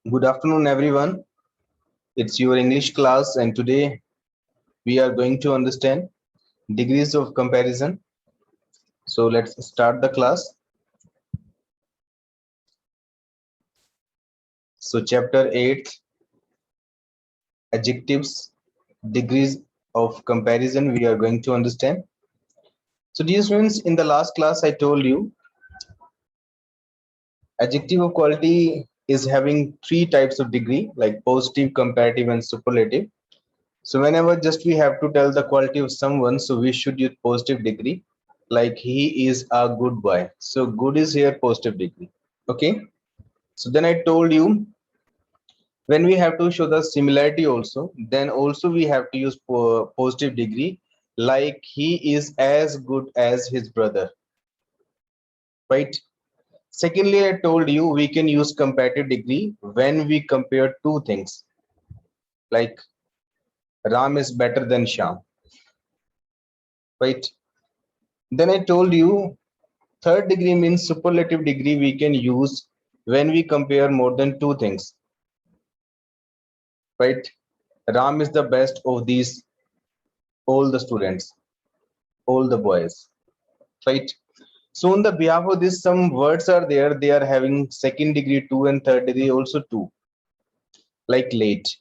Good afternoon, everyone. It's your English class, and today we are going to understand degrees of comparison. So let's start the class. So, chapter 8 Adjectives, degrees of comparison, we are going to understand. So, dear students, in the last class, I told you adjective of quality is having three types of degree like positive, comparative, and superlative. So whenever just we have to tell the quality of someone, so we should use positive degree, like he is a good boy. So good is here positive degree. Okay. So then I told you when we have to show the similarity also, then also we have to use positive degree, like he is as good as his brother. Right. Secondly, I told you we can use comparative degree when we compare two things, like Ram is better than Sham. Right. Then I told you third degree means superlative degree we can use when we compare more than two things, right? Ram is the best of these, all the students, all the boys, right? So on the behalf of this, some words are there. They are having second degree two and third degree also two, like late.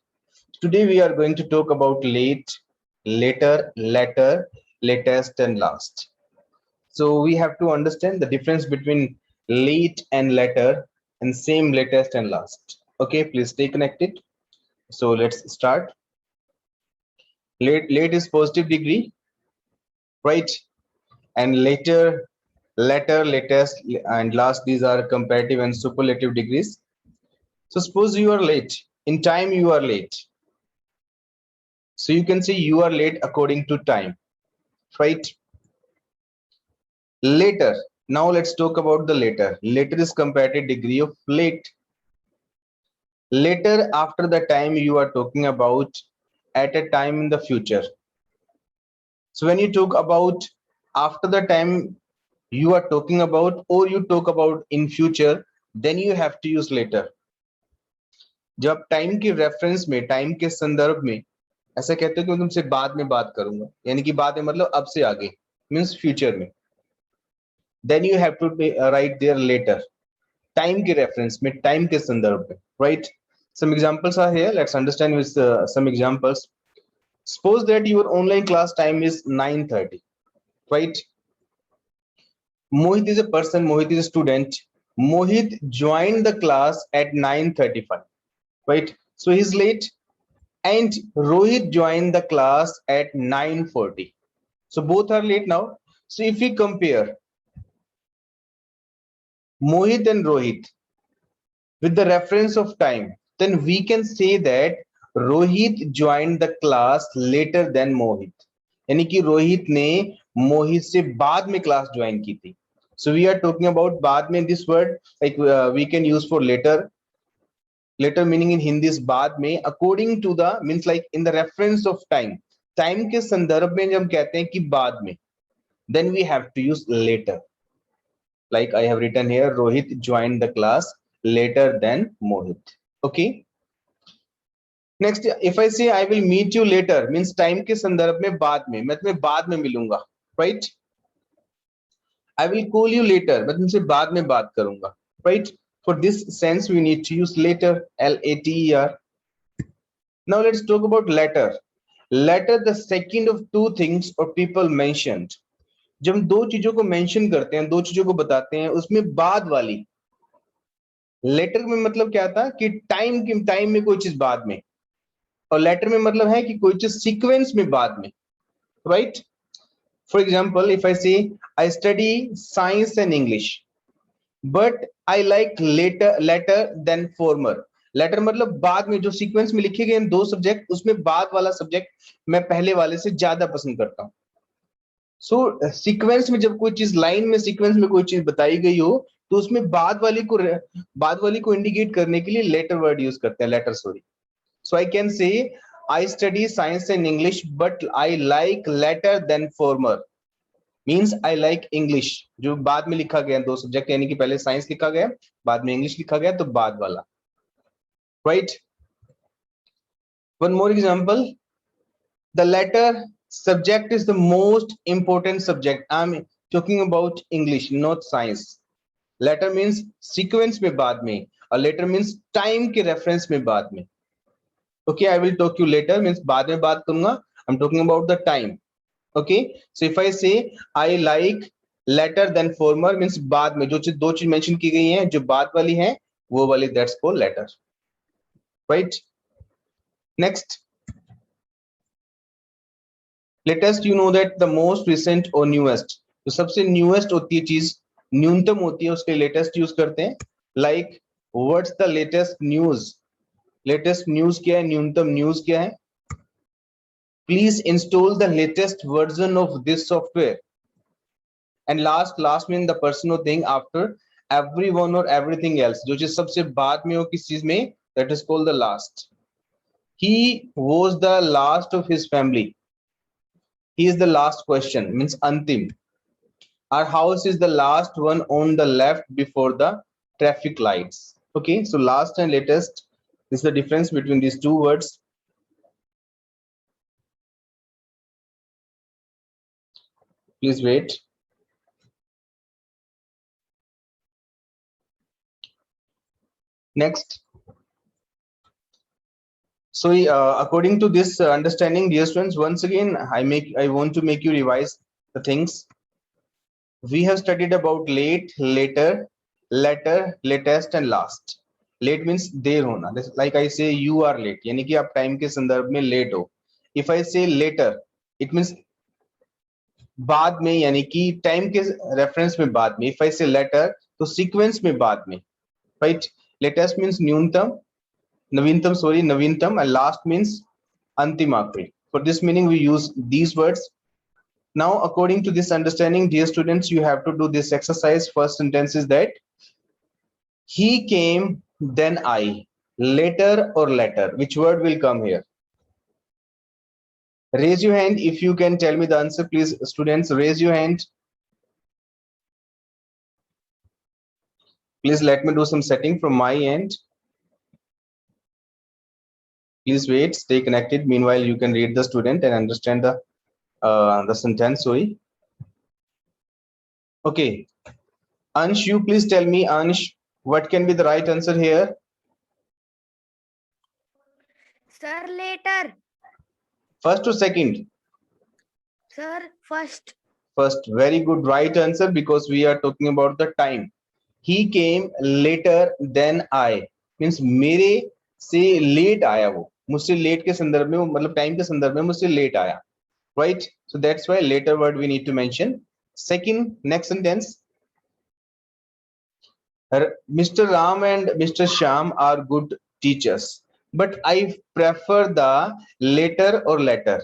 Today we are going to talk about late, later, latter, latest, and last. So we have to understand the difference between late and latter and same latest and last. Okay, please stay connected. So let's start. Late is positive degree, right? And later, latter, latest, and last, these are comparative and superlative degrees. So suppose you are late. In time, you are late. So you can say you are late according to time, right? Later. Now let's talk about the later. Later is comparative degree of late. Later, after the time you are talking about at a time in the future. So when you talk about after the time you are talking about or you talk about in future, then you have to use later. जब time के reference में, time के संदर्भ में ऐसा कहते हो कि मैं तुमसे बाद में बात करूंगा, यानी कि बाद में मतलब अब से आगे, मींस फ्यूचर में, then you have to write there later. Time के रेफरेंस में, टाइम के संदर्भ में, right? Some examples are here. Let's understand with some examples. Suppose that your online class time is 9:30, right? Mohit is a person, Mohit is a student. Mohit joined the class at 9:35, right? So he's late. And Rohit joined the class at 9:40. So both are late now. So if we compare Mohit and Rohit with the reference of time, then we can say that Rohit joined the class later than Mohit. यानी कि रोहित ने मोहित से बाद में class join की थी. So we are talking about बाद में. This word like we can use for later. Later meaning in Hindi is बाद में. According to the means like in the reference of time. Time के संदर्भ में जब हम कहते हैं कि बाद में, then we have to use later. Like I have written here, Rohit joined the class later than Mohit. Okay. Next, if I say I will meet you later, means time के संदर्भ में बाद में, मैं तुम्हें बाद में मिलूंगा, right? I will call you later, मैं तुमसे बाद में बात करूंगा, right? For this sense, we need to use later, L-A-T-E-R. Now let's talk about latter. Latter, the second of two things or people mentioned. जब हम दो चीजों को मेंशन करते हैं, दो चीजों को बताते हैं, उसमें बाद वाली लेटर में मतलब क्या था कि टाइम में कोई चीज बाद में, और लेटर में मतलब है कि कोई चीज सीक्वेंस में बाद में, right? For example, if I say I study science and English but I like latter than former. Latter मतलब बाद में, जो सीक्वेंस में लिखे गए दो सब्जेक्ट, उसमें बाद वाला सब्जेक्ट मैं पहले वाले से ज्यादा पसंद करता हूं. सो सीक्वेंस में जब कोई चीज लाइन में सीक्वेंस में कोई चीज बताई गई हो, तो उसमें बाद वाली को इंडिकेट करने के लिए लेटर वर्ड यूज करते हैं, latter. Sorry. So I can say I study science and English but I like latter than former. Means I like English, जो बाद में लिखा गया दो सब्जेक्ट, यानी कि पहले साइंस लिखा गया, बाद में इंग्लिश लिखा गया, तो बाद वाला. right? One more example. The letter subject is the most important subject. I'm talking about English, not science. Letter means sequence में बाद में, और letter means time के reference में बाद में. Okay, I will talk you later means बाद में बात करूंगा. I'm talking about the time. Okay, so if I say I like latter than former means बाद में जो चीज दो चीज mention की गई हैं जो बाद वाली हैं वो वाली, that's called latter, right? Next, latest you know that the most recent or newest, तो सबसे newest होती है चीज, न्यूनतम होती है उसके latest यूज करते हैं. Like what's the latest news? Latest news क्या है, न्यूनतम news क्या है? Please install the latest version of this software. And last mean the person or thing after everyone or everything else, जो चीज सबसे बाद में हो किस चीज में, that is called the last. He was the last of his family. He is the last question means antim. Our house is the last one on the left before the traffic lights. Okay, so last and latest is the difference between these two words. Please wait. Next. So according to this understanding, dear students, once again I want to make you revise the things. We have studied about late, later, latter, latest and last. Late means देर होना. Like I say you are late, यानी कि आप time के संदर्भ में late हो. If I say later, it means बाद में, यानी कि time के reference में बाद में. If I say latter, तो sequence में बाद में, right? Latest means न्यूनतम, नवीनतम, sorry, नवीनतम, and last means अंतिम आखिरी. For this meaning we use these words. Now, according to this understanding, dear students, you have to do this exercise. First sentence is that he came, then I. Later or latter? Which word will come here? Raise your hand if you can tell me the answer, please. Students, raise your hand. Please let me do some setting from my end. Please wait, stay connected. Meanwhile, you can read the student and understand the sentence. Sorry. Okay. Ansh, you please tell me, Ansh, what can be the right answer here? Sir, later. First or second? Sir, first. First, very good, right answer, because we are talking about the time. He came later than I means मेरे से late आया वो, मुझसे late के संदर्भ में, मतलब time के संदर्भ में मुझसे late आया, right? So that's why later word we need to mention. Second, next sentence. Mr. Ram and Mr. Shyam are good teachers, but I prefer the later or latter.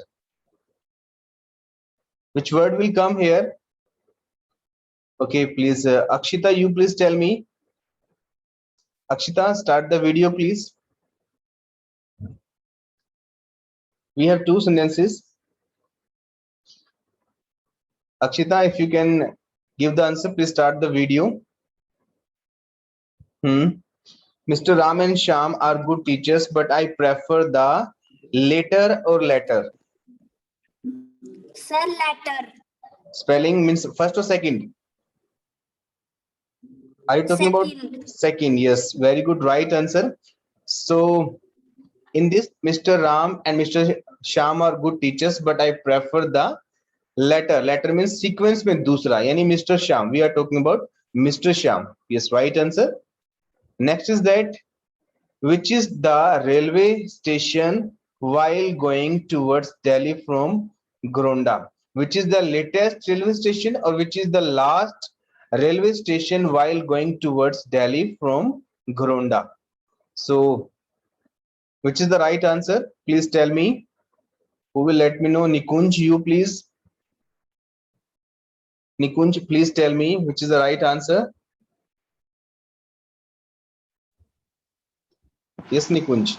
Which word will come here? Okay, please, Akshita, you please tell me. Akshita, start the video, please. We have two sentences. Akshita, if you can give the answer, please start the video. Mr. Ram and Shyam are good teachers, but I prefer the later or latter. Sir, latter. Spelling means first or second? Are you talking about second? Yes, very good, right answer. So in this, Mr. Ram and Mr. Shyam are good teachers, but I prefer the latter. Latter means sequence में दूसरा, यानी Mr. Shyam. We are talking about Mr. Shyam. Yes, right answer. Next is that which is the railway station while going towards Delhi from Gronda? Which is the latest railway station or which is the last railway station while going towards Delhi from Gronda? So, which is the right answer? Please tell me. Who will let me know? Nikunj, you please. Nikunj, please tell me which is the right answer. Yes, Nikunj.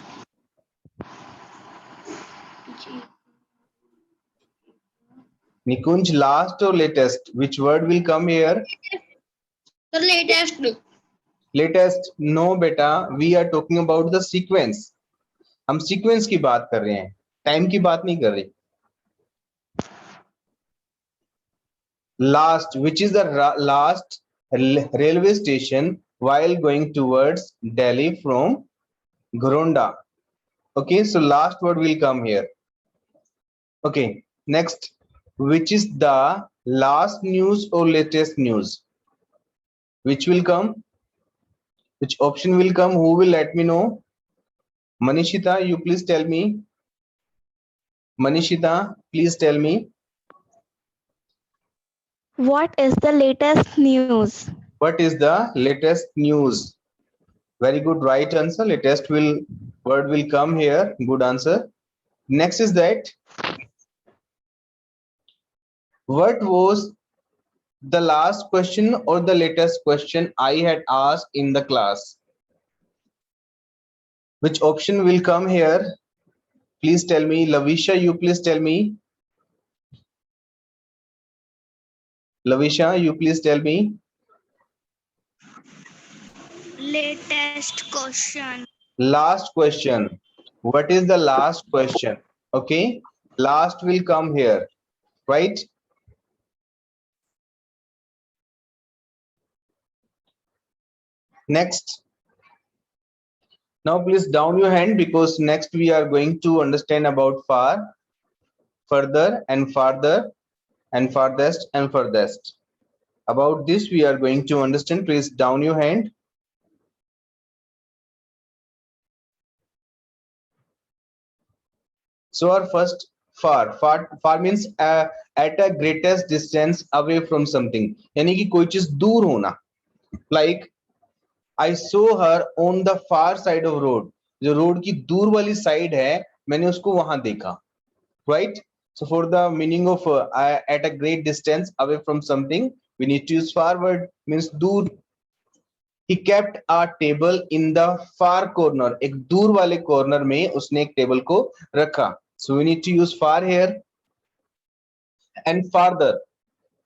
Nikunj, last or latest? Which word will come here? The latest. Latest no बेटा, we are talking about the sequence. हम sequence की बात कर रहे हैं, time की बात नहीं कर रहे। Last, which is the last railway station while going towards Delhi from Goronda. Okay, so last word will come here. Okay, next, which is the last news or latest news? Which will come? Which option will come? Who will let me know? Manishita, you please tell me. Manishita, please tell me. What is the latest news? What is the latest news? Very good, right answer. Latest will word will come here. Good answer. Next is that, what was the last question or the latest question I had asked in the class? Which option will come here? Please tell me. Lavisha, you please tell me. Lavisha, you please tell me. Latest question. Last question. What is the last question? Okay, last will come here, right? Next. Now please down your hand, because next we are going to understand about far, further and farther, and farthest and furthest. About this we are going to understand. Please down your hand. So our first, far means at a greatest distance away from something, यानी कि कोई चीज दूर होना. Like I saw her on the far side of road. जो road की दूर वाली साइड है, मैंने उसको वहां देखा, right? So for the meaning of at a great distance away from something, we need to use far word, means दूर. He kept a table in the far corner. एक दूर वाले कॉर्नर में उसने एक टेबल को रखा. So we need to use far here. And farther,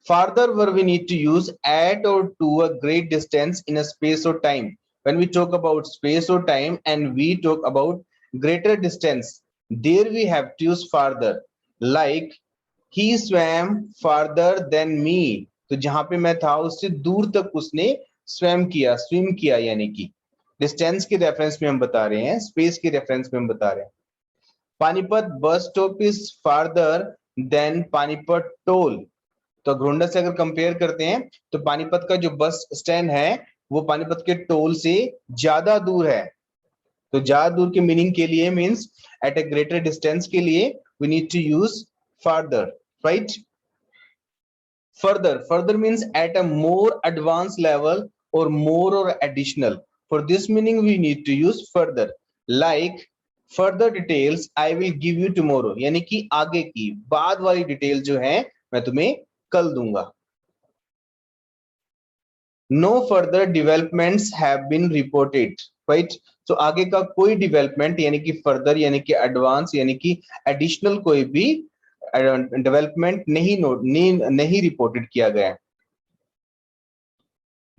farther where we need to use at or to a great distance in a space or time. When we talk about space or time and we talk about greater distance, there we have to use farther. Like he swam farther than me. तो जहां पे मैं था उससे दूर तक उसने स्वयं किया, स्विम किया, यानी कि डिस्टेंस के रेफरेंस में हम बता रहे हैं, स्पेस के रेफरेंस में हम बता रहे हैं. Panipat bus stop is farther than Panipat toll. तो घोंडा से अगर कंपेयर करते हैं तो पानीपत का जो बस स्टैंड है वो पानीपत के टोल से ज्यादा दूर है. तो ज्यादा दूर के मीनिंग के लिए means at a greater distance के लिए we need to use further, right? Further means at a more advanced level or more or additional. For this meaning we need to use further. Like further details I will give you tomorrow, यानी कि आगे की बाद वाली detail जो है मैं तुम्हें कल दूंगा. No further developments have been reported, right? So आगे का कोई डेवलपमेंट यानी कि फर्दर यानी कि एडवांस यानी कि एडिशनल कोई भी डेवलपमेंट नहीं रिपोर्टेड किया गया.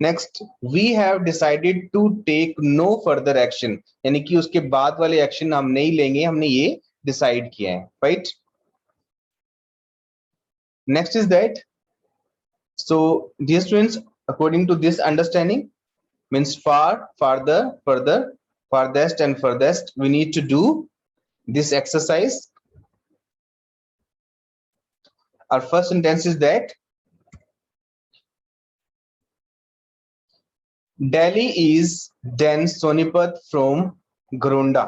Next, we have decided to take no further action, यानी कि उसके बाद वाले एक्शन हम नहीं लेंगे, हमने ये डिसाइड किया है, right? Next is that, so dear students, according to this understanding means far, farther, further, farthest and furthest, we need to do this exercise. Our first sentence is that Delhi is then Sonipat from Goronda.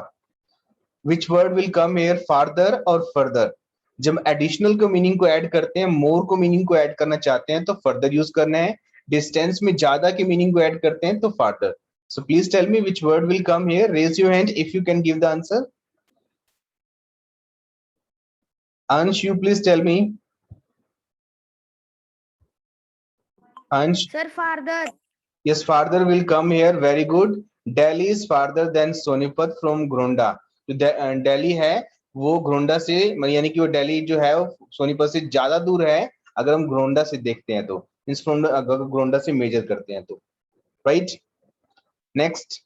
Which word will come here, farther or further? जब additional को meaning को add करते हैं, मोर को meaning को add करना चाहते हैं तो फर्दर यूज करना है. डिस्टेंस में ज्यादा की मीनिंग को ऐड करते हैं तो farther. So please tell me which word will come here. Raise your hand if you can give the answer. Ansh, you please tell me. Ansh? Sir, farther. Yes, farther will come here. Very good. Delhi is farther than Sonipat from Goronda. जो दिल्ली है वो घोंडा से, यानी कि वो दिल्ली जो है सोनीपत से ज्यादा दूर है अगर हम घोंडा से देखते हैं तो, मींस घोंडा से मेजर करते हैं तो, right? Next,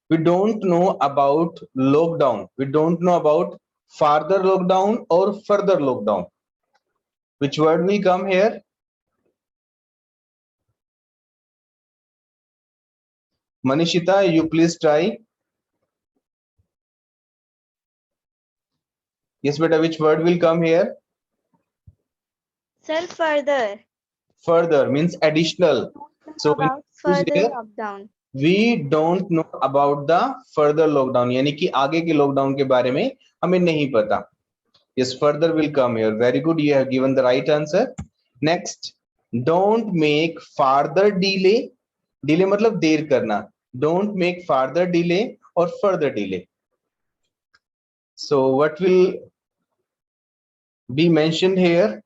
we don't know about lockdown. We don't know about farther lockdown or further lockdown. Which word will come here? Manishita, you please try. Yes, beta, which word will come here? Sir, further. Further means additional. So we About use further here, lockdown. we don't know about the further lockdown. यानी कि आगे के lockdown के बारे में हमें नहीं पता. Yes, further will come here. Very good. You have given the right answer. Next, don't make farther delay. Delay मतलब देर करना. Don't make farther delay or further delay. So what will be mentioned here?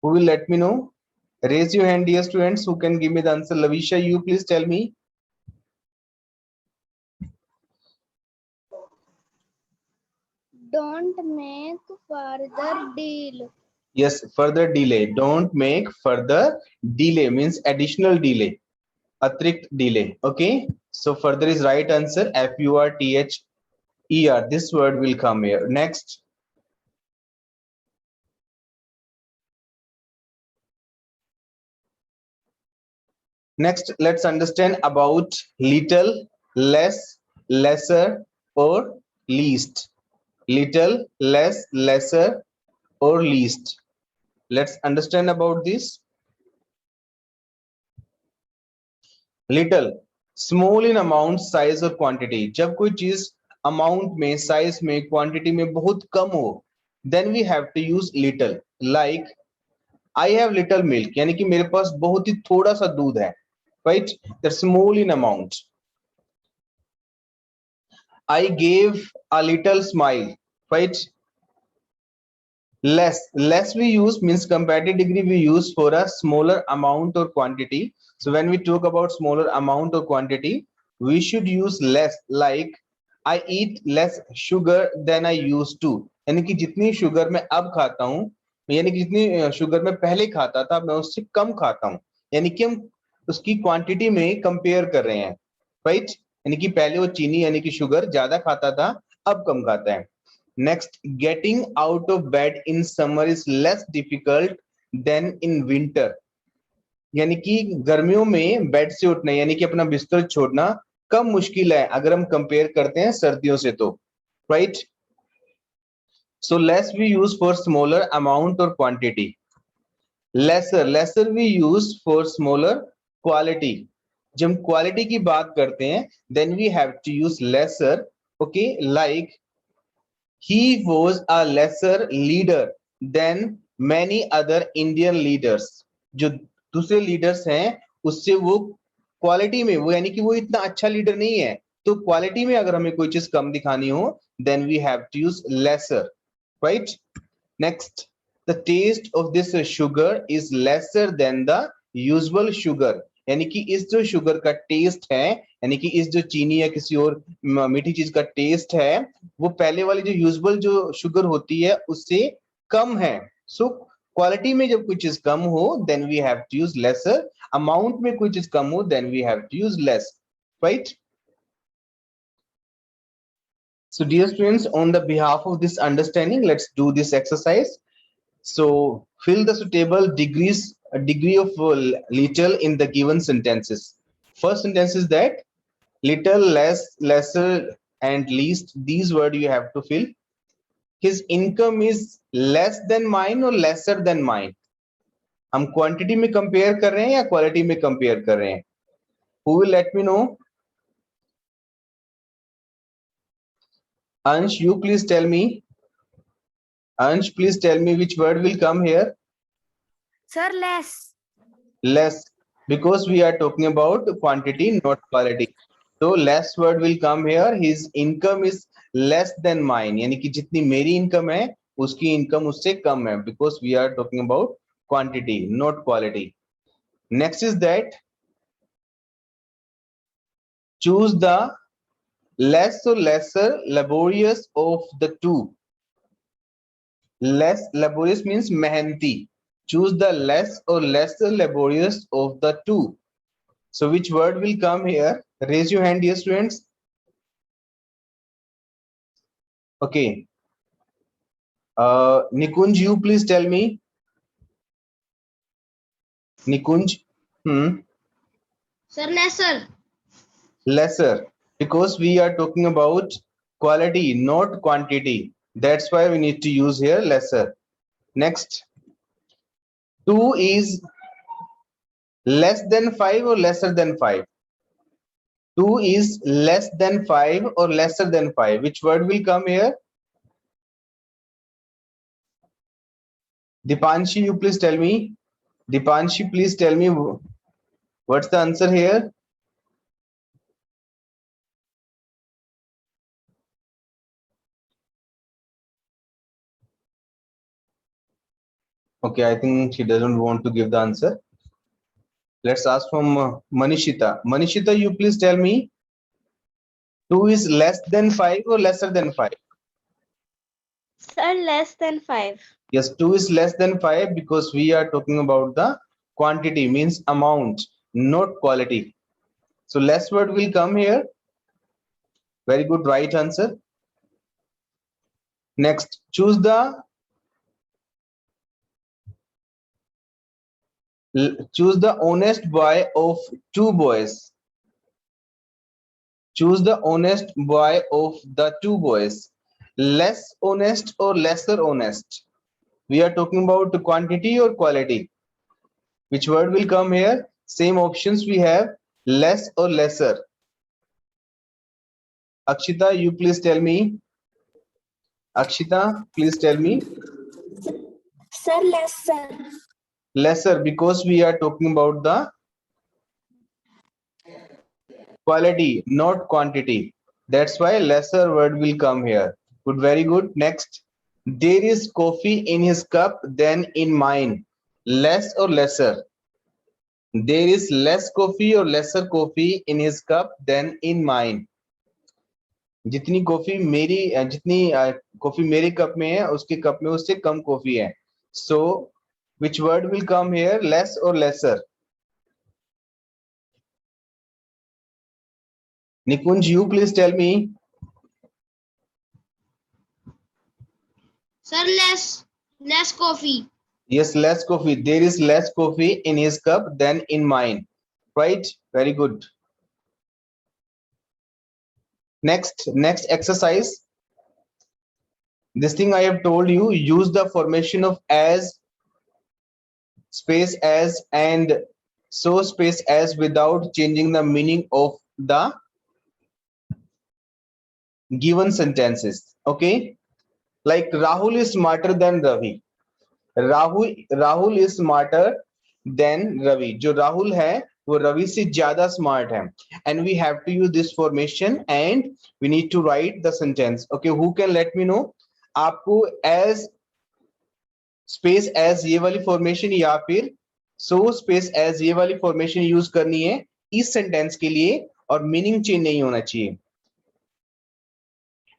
Who will let me know? Raise your hand, dear students, who can give me the answer. Lavisha, you please tell me. Don't make further deal. Yes, further delay. Don't make further delay means additional delay. Atrikt delay. Okay. So further is right answer. FURTHER. This word will come here. Next. Next, let's understand about little, less, lesser, or least. Little, less, lesser, or least. Let's understand about this. Little, small in amount, size और quantity. जब कोई चीज amount में, size में, quantity में बहुत कम हो, then we have to use little. Like I have little milk, यानी कि मेरे पास बहुत ही थोड़ा सा दूध है, right? That's small in amount. I gave a little smile, right? Less we use means comparative degree we use for a smaller amount or quantity. So when we talk about smaller amount or quantity, we should use less. Like I eat less sugar than I used to. यानी कि जितनी sugar मैं अब खाता हूँ, यानी कि जितनी शुगर मैं पहले खाता था, मैं उससे कम खाता हूँ. यानी कि हम उसकी क्वांटिटी में कंपेयर कर रहे हैं, राइट? यानी कि पहले वो चीनी यानी कि शुगर ज्यादा खाता था, अब कम खाता है. Next, getting out of bed in summer is less difficult than in winter. यानी कि गर्मियों में बेड से उठना यानी कि अपना बिस्तर छोड़ना कम मुश्किल है अगर हम कंपेयर करते हैं सर्दियों से तो, right? So less we use for smaller amount or quantity. Lesser we use for smaller quality. जब हम क्वालिटी की बात करते हैं then we have to use lesser. Okay, like he was a lesser leader than many other Indian leaders. जो दूसरे leaders हैं उससे वो क्वालिटी में वो यानी कि वो इतना अच्छा लीडर नहीं है, तो क्वालिटी में अगर हमें कोई चीज कम दिखानी हो then we have to use lesser, right? Next, the taste of this sugar is lesser than the usual sugar. यानी कि इस जो शुगर का टेस्ट है यानी कि इस जो चीनी या किसी और मीठी चीज का टेस्ट है वो पहले वाली जो यूजुअल जो शुगर होती है उससे कम है. सो क्वालिटी में जब कोई चीज कम हो then we have to use lesser. Amount में कोई चीज कम हो then we have to use less, right? So dear students, on the behalf of this understanding, let's do this exercise. So fill the suitable degree of little in the given sentences. First sentence is that little, less, lesser, and least. These words you have to fill. His income is less than mine or lesser than mine. हम quantity में compare कर रहे हैं या quality में compare कर रहे हैं? Who will let me know? Ansh, you please tell me. Ansh, please tell me which word will come here. Sir, less. Less, because we are talking about quantity, not quality. So less word will come here. His income is less than mine. यानी कि जितनी मेरी income है उसकी income उससे कम है, because we are talking about quantity, not quality. Next is that choose the less or lesser laborious of the two. Less laborious means मेहनती. Choose the less or lesser laborious of the two. So which word will come here? Raise your hand, dear students. Okay. Nikunj, you please tell me. Nikunj. Sir, lesser. Lesser, because we are talking about quality, not quantity. That's why we need to use here lesser. Next, 2 is less than 5 or lesser than 5? 2 is less than 5 or lesser than 5? Which word will come here? Dipanshi, you please tell me. Dipanshi, please tell me what's the answer here? Okay, I think she doesn't want to give the answer. Let's ask from Manishita. Manishita, you please tell me. 2 is less than 5 or lesser than 5? Sir, less than 5. Yes, 2 is less than 5 because we are talking about the quantity, means amount, not quality. So less word will come here. Very good, right answer. Next, choose the honest boy of 2 boys. Choose the honest boy of the 2 boys. Less honest or lesser honest? We are talking about the quantity or quality. Which word will come here? Same options we have, less or lesser. Akshita, you please tell me. Akshita, please tell me. Sir, lesser. Lesser, because we are talking about the quality, not quantity. That's why lesser word will come here. Good, very good. Next, there is coffee in his cup than in mine. Less or lesser? There is less coffee or lesser coffee in his cup than in mine. जितनी coffee मेरे cup में है, उसके cup में उससे कम coffee है. So which word will come here, less or lesser? Nikunj, you please tell me. Sir, less coffee. Yes, less coffee. There is less coffee in his cup than in mine. Right? Very good. Next exercise. This thing I have told you, use the formation of as, space as, and so space as without changing the meaning of the given sentences. Okay? Like Rahul is smarter than Ravi. Rahul is smarter than Ravi. जो राहुल है वो रवि से ज्यादा smart है. And we have to use this formation and we need to write the sentence. Okay, who can let me know? आपको as space as ये वाली formation या फिर so space as ये वाली formation use करनी है इस sentence के लिए और meaning change नहीं होना चाहिए.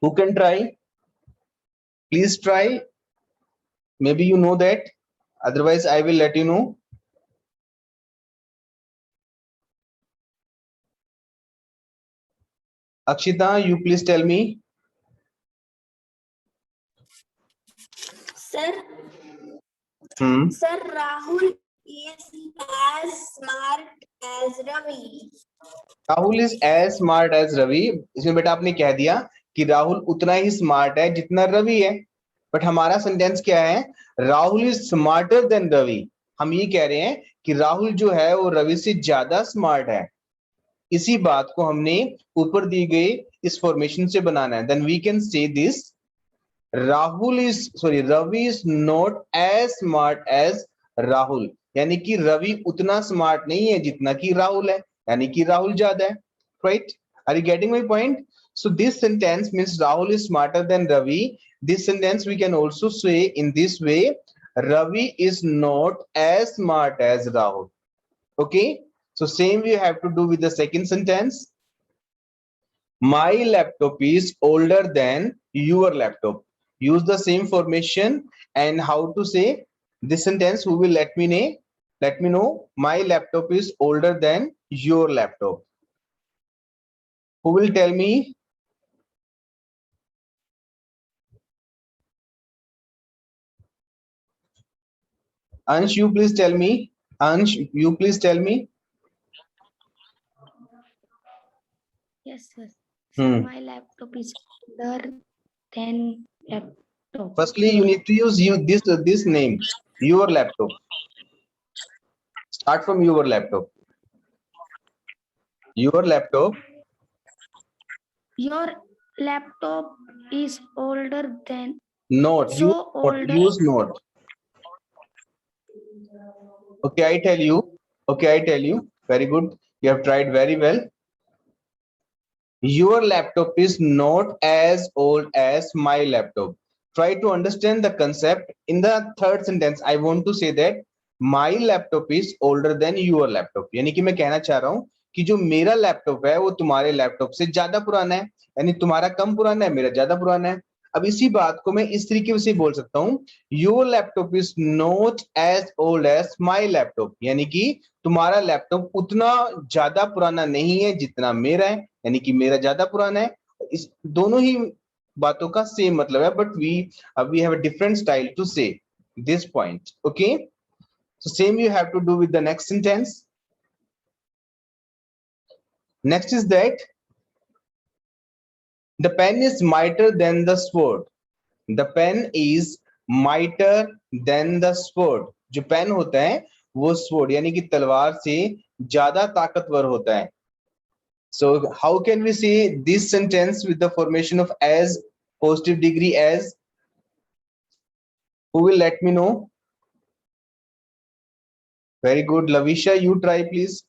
Who can try? Please try. Maybe you know that. Otherwise, I will let you know. Akshita, you please tell me. Sir, Sir, Rahul is as smart as Ravi. Rahul is as smart as Ravi. इसमें बेटा आपने कह दिया कि राहुल उतना ही smart है जितना रवि है. बट हमारा सेंटेंस क्या है? Rahul is smarter than Ravi. हम ये कह रहे हैं कि राहुल जो है वो रवि से ज्यादा स्मार्ट है. इसी बात को हमने ऊपर दी गई इस फॉर्मेशन से बनाना है. Then we can say this, Ravi is not as smart as Rahul. यानी कि रवि उतना स्मार्ट नहीं है जितना कि राहुल है, यानी कि राहुल ज्यादा है. Right? Are you getting my point? So this sentence means Rahul is smarter than Ravi. This sentence we can also say in this way, Ravi is not as smart as Rahul. Okay, so same we have to do with the second sentence. My laptop is older than your laptop. Use the same formation. And how to say this sentence, who will let me know? Let me know. My laptop is older than your laptop. Who will tell me? Ansh, you please tell me. Ansh, you please tell me. Yes, sir. Hmm. My laptop is older than laptop. Firstly, you need to use this name. Your laptop. Start from your laptop. Your laptop. Your laptop is older than Note. so Use note. older. Use note. Okay, I tell you. Okay, I tell you. Very good. You have tried very well. Your laptop is not as old as my laptop. Try to understand the concept. In the third sentence, I want to say that my laptop is older than your laptop. यानी कि मैं कहना चाह रहा हूँ कि जो मेरा लैपटॉप है वो तुम्हारे लैपटॉप से ज्यादा पुराना है, यानी तुम्हारा कम पुराना है, मेरा ज्यादा पुराना है। अब इसी बात को मैं इस तरीके से बोल सकता हूँ, your laptop is not as old as my laptop, यानी कि तुम्हारा लैपटॉप उतना ज्यादा पुराना नहीं है जितना मेरा है, यानी कि मेरा ज्यादा पुराना है। इस दोनों ही बातों का सेम मतलब है, but we have a different style to say this point. Okay, so same you have to do with the next sentence. Next is that the pen is mightier than the sword. The pen is mightier than the sword. जो pen होता है वो sword यानी कि तलवार से ज्यादा ताकतवर होता है। So how can we say this sentence with the formation of as, positive degree as? Who will let me know? Very good, Lavisha, you try please.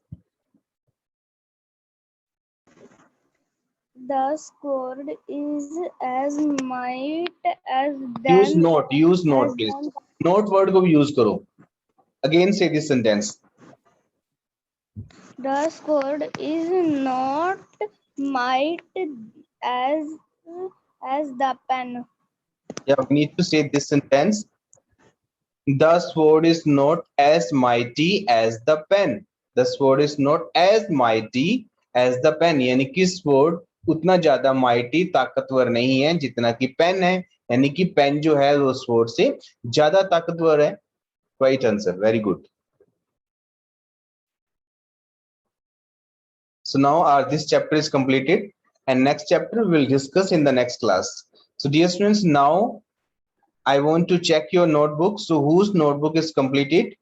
The sword is as might as Use then not please. Not word को भी use करो. Again say this sentence. the sword is not might as the pen. Yeah, we need to say this sentence. The sword is not as mighty as the pen. The sword is not as mighty as the pen. यानी कि sword उतना ज्यादा mighty ताकतवर नहीं है जितना कि pen है, यानी कि पेन जो है वो sword से ज्यादा ताकतवर है। Right answer. Very good. So now this chapter is completed, and next chapter we will discuss in the next class. So dear students, now I want to check your notebook. So whose notebook is completed?